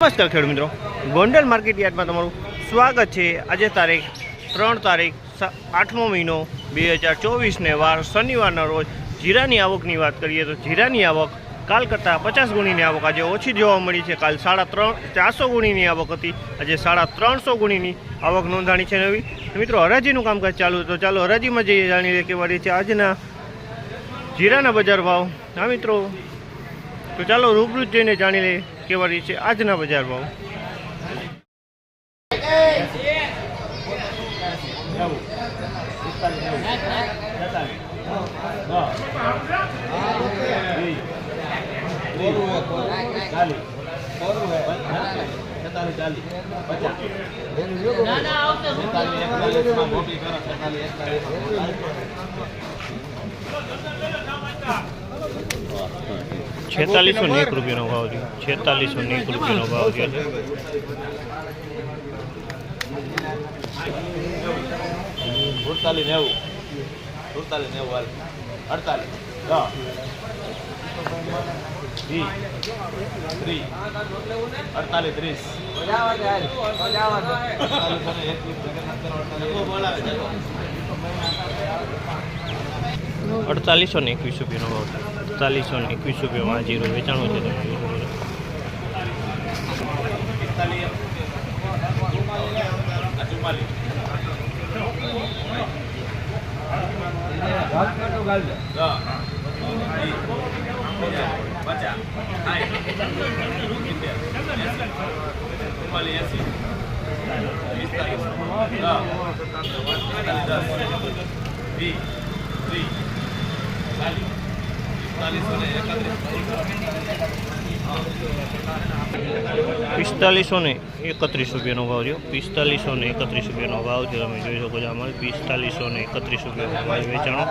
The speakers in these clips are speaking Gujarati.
નમસ્કાર ખેડૂત મિત્રો, ગોંડલ માર્કેટ યાર્ડમાં તમારું સ્વાગત છે। આજે તારીખ 8મો મહિનો 2024 વાર શનિવારના રોજ જીરાની આવકની વાત કરીએ તો જીરાની આવક કાલ કરતાં 50 ગુણીની આવક આજે ઓછી જોવા મળી છે। કાલ 450 ગુણીની આવક હતી, આજે 350 ગુણીની આવક નોંધાણી છે નવી। મિત્રો હરાજીનું કામકાજ ચાલુ, તો ચાલો હરાજીમાં જઈએ, જાણી લે કેવા રીતે આજના જીરાના બજાર ભાવ। હા મિત્રો, તો ચાલો રૂબરૂ જઈને જાણી લે કેવા રીતે આજના બજાર ભાવ। ₹4601 ભાવ છે, ₹4601 ભાવ છે। ₹4821 ભાવ છે, ₹4821 આ જીરો વેચાણો છે। ₹4531 ભાવ છે, ₹4531 ભાવ છે। તમે જોઈ શકો છો, અમારે ₹4531 ભાવ વેચાણો।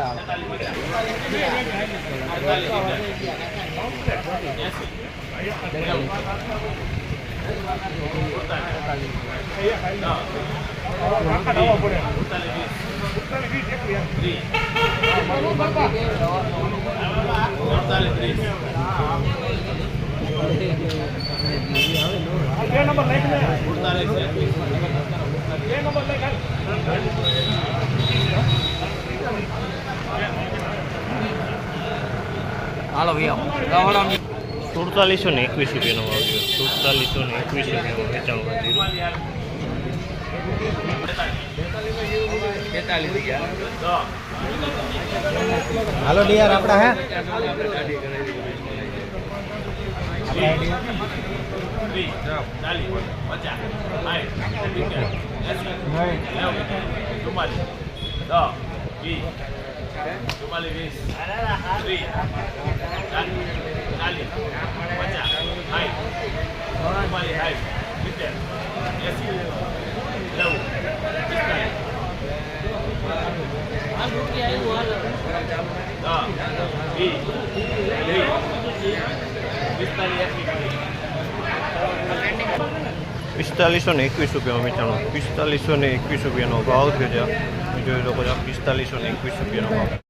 હાલો ભૈયા, ₹4721 ભાવ છે, ₹4721 વેચાણો। હાલો યાર આપડા હે ₹4521 વેચાણો, ₹4521 ભાવ છે। જોઈ લો, ₹4521 ભાવ।